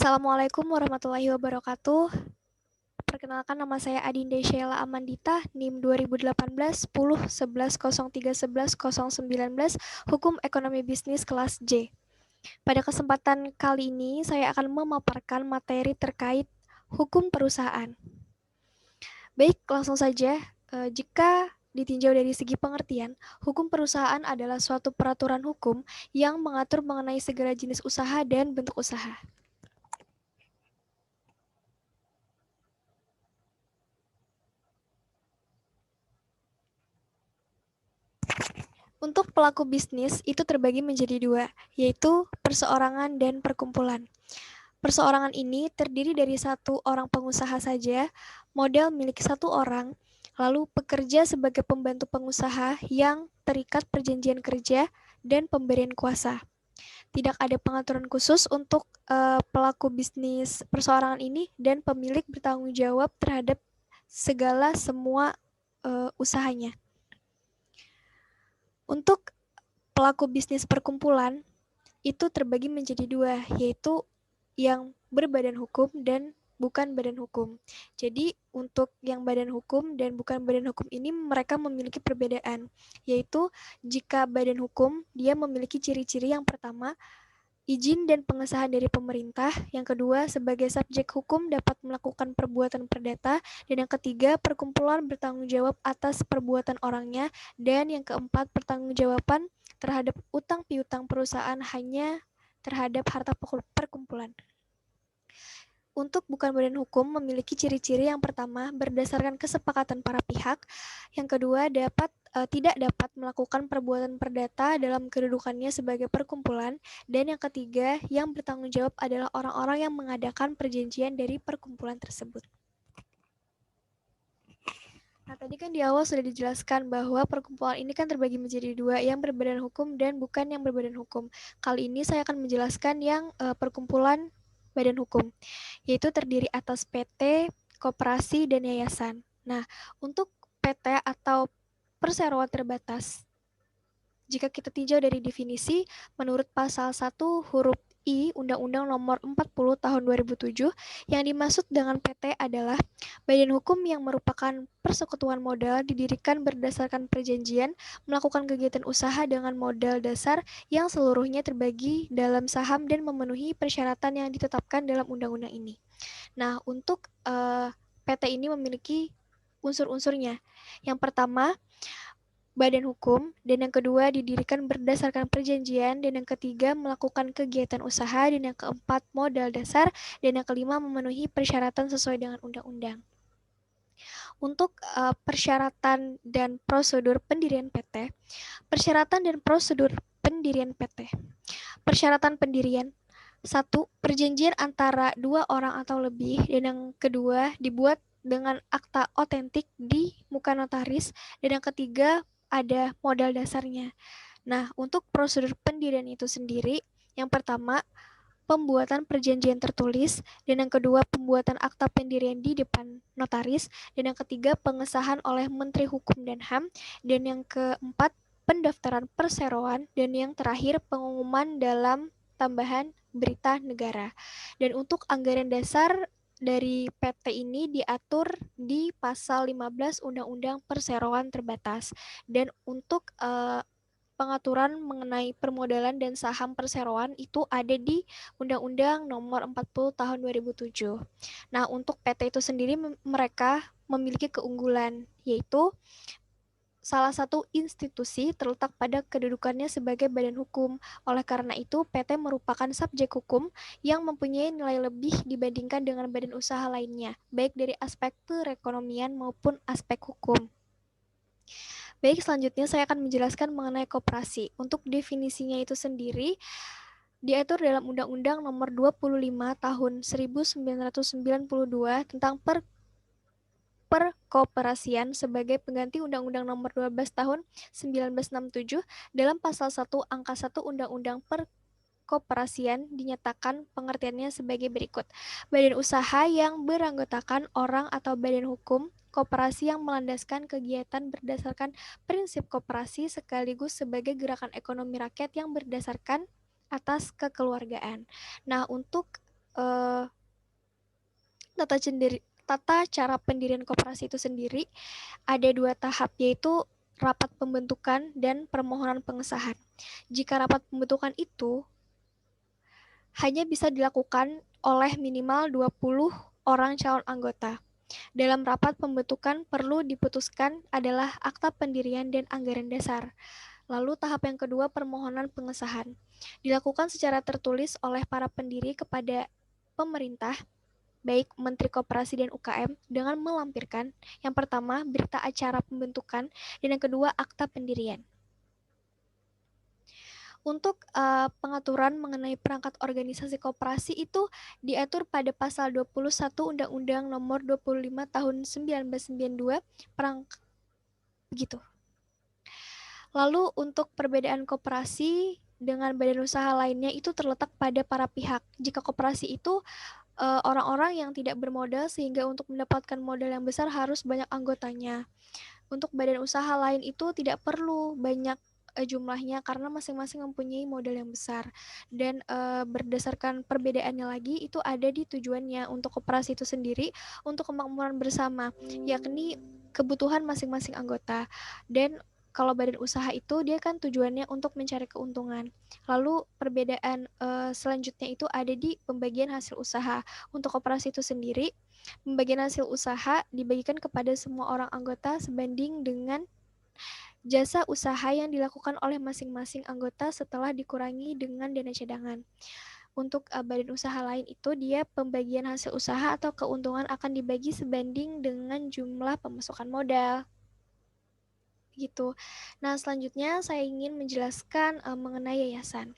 Assalamualaikum warahmatullahi wabarakatuh. Perkenalkan nama saya Adinda Sheila Amandita, NIM 2018 10 11 03 11 019, Hukum Ekonomi Bisnis kelas J. Pada kesempatan kali ini, saya akan memaparkan materi terkait hukum perusahaan. Baik, langsung saja. Jika ditinjau dari segi pengertian, hukum perusahaan adalah suatu peraturan hukum yang mengatur mengenai segala jenis usaha dan bentuk usaha. Untuk pelaku bisnis itu terbagi menjadi dua, yaitu perseorangan dan perkumpulan. Perseorangan ini terdiri dari satu orang pengusaha saja, modal milik satu orang, lalu pekerja sebagai pembantu pengusaha yang terikat perjanjian kerja dan pemberian kuasa. Tidak ada pengaturan khusus untuk pelaku bisnis perseorangan ini dan pemilik bertanggung jawab terhadap semua usahanya. Untuk pelaku bisnis perkumpulan itu terbagi menjadi dua, yaitu yang berbadan hukum dan bukan badan hukum. Jadi untuk yang badan hukum dan bukan badan hukum ini mereka memiliki perbedaan, yaitu jika badan hukum dia memiliki ciri-ciri yang pertama, izin dan pengesahan dari pemerintah, yang kedua sebagai subjek hukum dapat melakukan perbuatan perdata, dan yang ketiga perkumpulan bertanggung jawab atas perbuatan orangnya, dan yang keempat pertanggungjawaban terhadap utang piutang perusahaan hanya terhadap harta perkumpulan. Untuk bukan badan hukum memiliki ciri-ciri yang pertama berdasarkan kesepakatan para pihak, yang kedua tidak dapat melakukan perbuatan perdata dalam kedudukannya sebagai perkumpulan, dan yang ketiga yang bertanggung jawab adalah orang-orang yang mengadakan perjanjian dari perkumpulan tersebut. Nah, tadi kan di awal sudah dijelaskan bahwa perkumpulan ini kan terbagi menjadi dua, yang berbadan hukum dan bukan yang berbadan hukum. Kali ini saya akan menjelaskan yang perkumpulan badan hukum, yaitu terdiri atas PT, koperasi, dan yayasan. Nah, untuk PT atau perseroan terbatas, jika kita tinjau dari definisi, menurut pasal 1 huruf I Undang-Undang Nomor 40 Tahun 2007, yang dimaksud dengan PT adalah badan hukum yang merupakan persekutuan modal didirikan berdasarkan perjanjian melakukan kegiatan usaha dengan modal dasar yang seluruhnya terbagi dalam saham dan memenuhi persyaratan yang ditetapkan dalam undang-undang ini. Nah, untuk PT ini memiliki unsur-unsurnya. Yang pertama, badan hukum, dan yang kedua didirikan berdasarkan perjanjian, dan yang ketiga melakukan kegiatan usaha, dan yang keempat modal dasar, dan yang kelima memenuhi persyaratan sesuai dengan undang-undang. Untuk persyaratan dan prosedur pendirian PT, persyaratan dan prosedur pendirian PT. Persyaratan pendirian, 1. Perjanjian antara dua orang atau lebih, dan yang kedua dibuat dengan akta otentik di muka notaris, dan yang ketiga ada modal dasarnya. Nah, untuk prosedur pendirian itu sendiri, yang pertama pembuatan perjanjian tertulis, dan yang kedua pembuatan akta pendirian di depan notaris, dan yang ketiga pengesahan oleh Menteri Hukum dan HAM, dan yang keempat pendaftaran perseroan, dan yang terakhir pengumuman dalam tambahan berita negara. Dan untuk anggaran dasar dari PT ini diatur di pasal 15 Undang-Undang Perseroan Terbatas. Dan untuk pengaturan mengenai permodalan dan saham perseroan itu ada di Undang-Undang Nomor 40 Tahun 2007. Nah, untuk PT itu sendiri mereka memiliki keunggulan, yaitu salah satu institusi terletak pada kedudukannya sebagai badan hukum. Oleh karena itu, PT merupakan subjek hukum yang mempunyai nilai lebih dibandingkan dengan badan usaha lainnya, baik dari aspek perekonomian maupun aspek hukum. Baik, selanjutnya saya akan menjelaskan mengenai koperasi. Untuk definisinya itu sendiri, diatur dalam Undang-Undang Nomor 25 Tahun 1992 tentang perkoperasian sebagai pengganti Undang-Undang Nomor 12 Tahun 1967. Dalam pasal 1 angka 1 Undang-Undang Perkoperasian dinyatakan pengertiannya sebagai berikut. Badan usaha yang beranggotakan orang atau badan hukum koperasi yang melandaskan kegiatan berdasarkan prinsip koperasi sekaligus sebagai gerakan ekonomi rakyat yang berdasarkan atas kekeluargaan. Nah, untuk uh, tata cara pendirian koperasi itu sendiri ada 2 tahap, yaitu rapat pembentukan dan permohonan pengesahan. Jika rapat pembentukan itu hanya bisa dilakukan oleh minimal 20 orang calon anggota. Dalam rapat pembentukan perlu diputuskan adalah akta pendirian dan anggaran dasar. Lalu tahap yang kedua, permohonan pengesahan. Dilakukan secara tertulis oleh para pendiri kepada pemerintah, baik Menteri Koperasi dan UKM, dengan melampirkan yang pertama berita acara pembentukan dan yang kedua akta pendirian. Untuk pengaturan mengenai perangkat organisasi koperasi itu diatur pada pasal 21 Undang-Undang Nomor 25 Tahun 1992 begitu. Lalu untuk perbedaan koperasi dengan badan usaha lainnya itu terletak pada para pihak. Jika koperasi itu orang-orang yang tidak bermodal sehingga untuk mendapatkan modal yang besar harus banyak anggotanya. Untuk badan usaha lain itu tidak perlu banyak jumlahnya karena masing-masing mempunyai modal yang besar. Dan berdasarkan perbedaannya lagi itu ada di tujuannya. Untuk koperasi itu sendiri untuk kemakmuran bersama, yakni kebutuhan masing-masing anggota. Dan kalau badan usaha itu dia kan tujuannya untuk mencari keuntungan. Lalu perbedaan selanjutnya itu ada di pembagian hasil usaha. Untuk koperasi itu sendiri, pembagian hasil usaha dibagikan kepada semua orang anggota sebanding dengan jasa usaha yang dilakukan oleh masing-masing anggota setelah dikurangi dengan dana cadangan. Untuk badan usaha lain itu dia pembagian hasil usaha atau keuntungan akan dibagi sebanding dengan jumlah pemasukan modal. Gitu. Nah, selanjutnya saya ingin menjelaskan mengenai yayasan.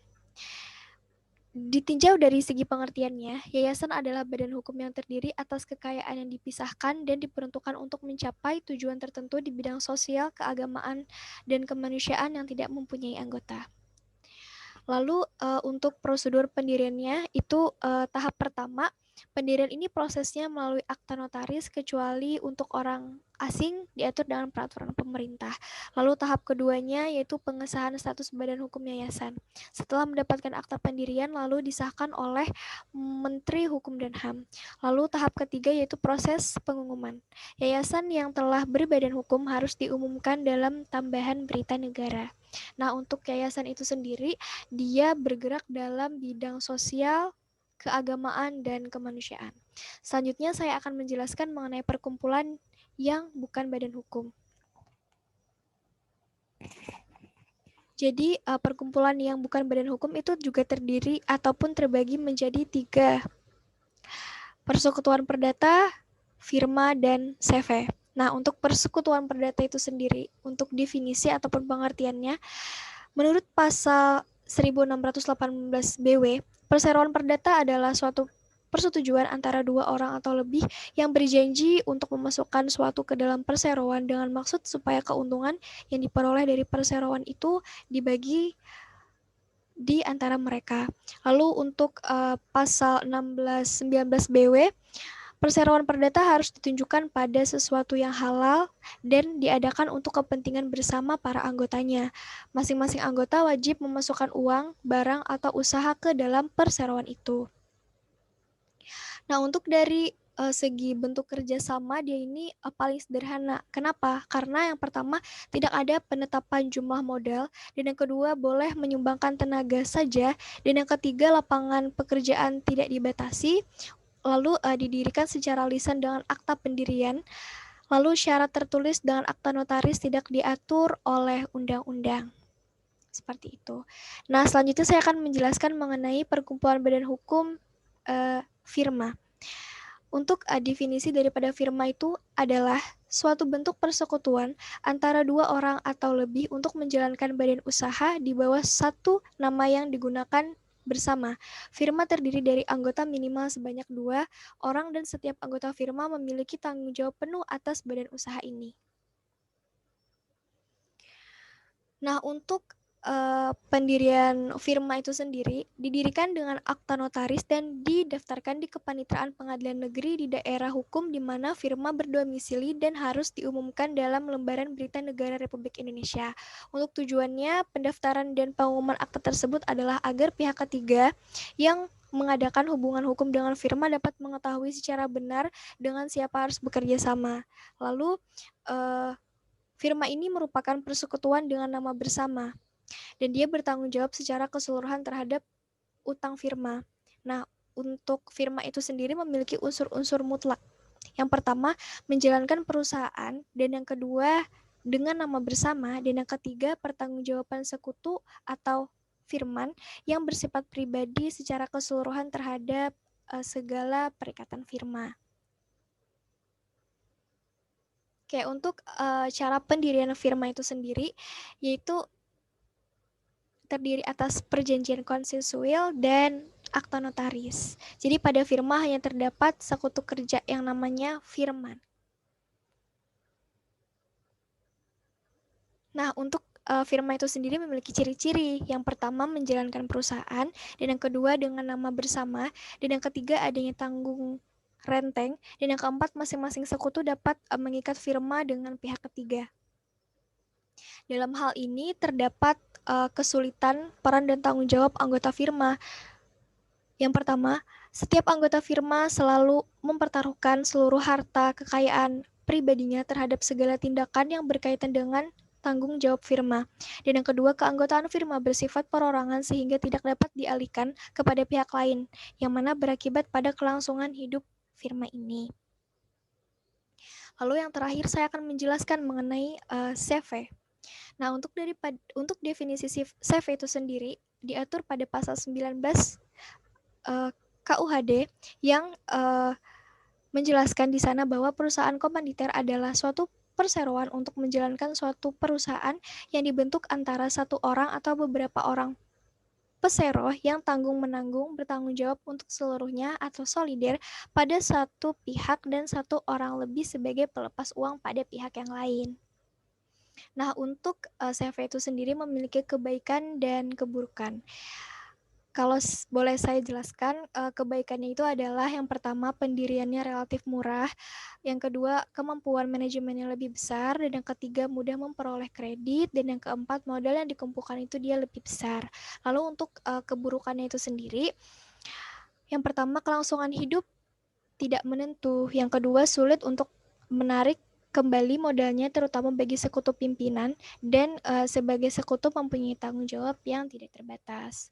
Ditinjau dari segi pengertiannya, yayasan adalah badan hukum yang terdiri atas kekayaan yang dipisahkan dan diperuntukkan untuk mencapai tujuan tertentu di bidang sosial, keagamaan, dan kemanusiaan yang tidak mempunyai anggota. Lalu untuk prosedur pendiriannya itu tahap pertama, pendirian ini prosesnya melalui akta notaris kecuali untuk orang asing diatur dengan peraturan pemerintah. Lalu tahap keduanya yaitu pengesahan status badan hukum yayasan. Setelah mendapatkan akta pendirian lalu disahkan oleh Menteri Hukum dan HAM. Lalu tahap ketiga yaitu proses pengumuman. Yayasan yang telah berbadan hukum harus diumumkan dalam tambahan berita negara. Nah, untuk yayasan itu sendiri dia bergerak dalam bidang sosial, keagamaan, dan kemanusiaan. Selanjutnya saya akan menjelaskan mengenai perkumpulan yang bukan badan hukum. Jadi perkumpulan yang bukan badan hukum itu juga terdiri ataupun terbagi menjadi 3. Persekutuan Perdata, Firma, dan CV. Nah, untuk persekutuan perdata itu sendiri, untuk definisi ataupun pengertiannya, menurut pasal 1618 BW, perseroan perdata adalah suatu persetujuan antara 2 orang atau lebih yang berjanji untuk memasukkan suatu ke dalam perseroan dengan maksud supaya keuntungan yang diperoleh dari perseroan itu dibagi di antara mereka. Lalu untuk pasal 1619 BW, perseroan perdata harus ditunjukkan pada sesuatu yang halal dan diadakan untuk kepentingan bersama para anggotanya. Masing-masing anggota wajib memasukkan uang, barang, atau usaha ke dalam perseroan itu. Nah, untuk dari segi bentuk kerjasama dia ini paling sederhana. Kenapa? Karena yang pertama tidak ada penetapan jumlah modal, dan yang kedua boleh menyumbangkan tenaga saja, dan yang ketiga lapangan pekerjaan tidak dibatasi, lalu didirikan secara lisan dengan akta pendirian, lalu syarat tertulis dengan akta notaris tidak diatur oleh undang-undang. Seperti itu. Nah, selanjutnya saya akan menjelaskan mengenai perkumpulan badan hukum firma. Untuk definisi daripada firma itu adalah suatu bentuk persekutuan antara 2 orang atau lebih untuk menjalankan badan usaha di bawah satu nama yang digunakan bersama. Firma terdiri dari anggota minimal sebanyak 2 orang dan setiap anggota firma memiliki tanggung jawab penuh atas badan usaha ini. Nah, untuk pendirian firma itu sendiri didirikan dengan akta notaris dan didaftarkan di Kepanitraan Pengadilan Negeri di daerah hukum di mana firma berdomisili dan harus diumumkan dalam lembaran berita negara Republik Indonesia. Untuk tujuannya, pendaftaran dan pengumuman akta tersebut adalah agar pihak ketiga yang mengadakan hubungan hukum dengan firma dapat mengetahui secara benar dengan siapa harus bekerja sama. Lalu, firma ini merupakan persekutuan dengan nama bersama, dan dia bertanggung jawab secara keseluruhan terhadap utang firma. Nah, untuk firma itu sendiri memiliki unsur-unsur mutlak. Yang pertama, menjalankan perusahaan, dan yang kedua, dengan nama bersama, dan yang ketiga, pertanggungjawaban sekutu atau firman yang bersifat pribadi secara keseluruhan terhadap segala perikatan firma. Oke, untuk cara pendirian firma itu sendiri, yaitu terdiri atas perjanjian konsensual dan akta notaris. Jadi pada firma hanya terdapat sekutu kerja yang namanya firman. Nah, untuk firma itu sendiri memiliki ciri-ciri. Yang pertama, menjalankan perusahaan, dan yang kedua dengan nama bersama, dan yang ketiga adanya tanggung renteng, dan yang keempat masing-masing sekutu dapat mengikat firma dengan pihak ketiga. Dalam hal ini terdapat kesulitan peran dan tanggung jawab anggota firma. Yang pertama, setiap anggota firma selalu mempertaruhkan seluruh harta kekayaan pribadinya terhadap segala tindakan yang berkaitan dengan tanggung jawab firma. Dan yang kedua, keanggotaan firma bersifat perorangan sehingga tidak dapat dialihkan kepada pihak lain, yang mana berakibat pada kelangsungan hidup firma ini. Lalu yang terakhir saya akan menjelaskan mengenai CV. Nah, untuk definisi CV itu sendiri diatur pada pasal 19 KUHD yang menjelaskan di sana bahwa perusahaan komanditer adalah suatu perseroan untuk menjalankan suatu perusahaan yang dibentuk antara satu orang atau beberapa orang peseroh yang tanggung-menanggung bertanggung jawab untuk seluruhnya atau solider pada satu pihak dan satu orang lebih sebagai pelepas uang pada pihak yang lain. Nah, untuk CV itu sendiri memiliki kebaikan dan keburukan. Kalau boleh saya jelaskan, kebaikannya itu adalah yang pertama pendiriannya relatif murah, yang kedua kemampuan manajemennya lebih besar, dan yang ketiga mudah memperoleh kredit, dan yang keempat modal yang dikumpulkan itu dia lebih besar. Lalu untuk keburukannya itu sendiri, yang pertama kelangsungan hidup tidak menentu, yang kedua sulit untuk menarik kembali modalnya terutama bagi sekutu pimpinan, dan sebagai sekutu mempunyai tanggung jawab yang tidak terbatas.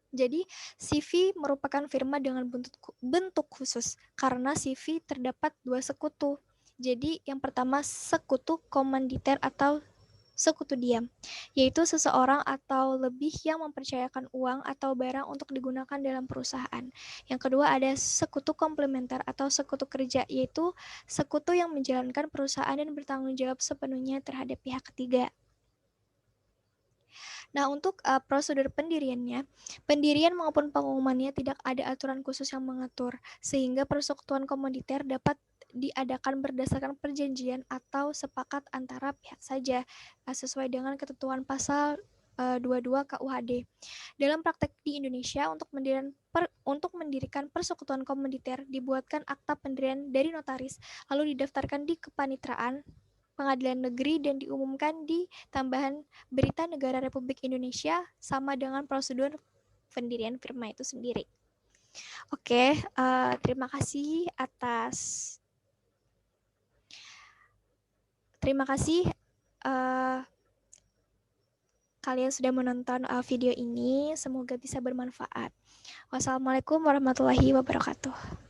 Jadi, CV merupakan firma dengan bentuk khusus karena CV terdapat dua sekutu. Jadi, yang pertama sekutu komanditer atau sekutu diam, yaitu seseorang atau lebih yang mempercayakan uang atau barang untuk digunakan dalam perusahaan. Yang kedua ada sekutu komplementer atau sekutu kerja, yaitu sekutu yang menjalankan perusahaan dan bertanggung jawab sepenuhnya terhadap pihak ketiga. Nah, untuk prosedur pendirian maupun pengumumannya tidak ada aturan khusus yang mengatur, sehingga persekutuan komanditer dapat diadakan berdasarkan perjanjian atau sepakat antara pihak saja, sesuai dengan ketentuan pasal 22 KUHD. Dalam praktek di Indonesia, untuk mendirikan persekutuan komanditer dibuatkan akta pendirian dari notaris, lalu didaftarkan di Kepanitraan Pengadilan Negeri dan diumumkan di Tambahan Berita Negara Republik Indonesia sama dengan prosedur pendirian firma itu sendiri. Oke, terima kasih kalian sudah menonton video ini. Semoga bisa bermanfaat. Wassalamualaikum warahmatullahi wabarakatuh.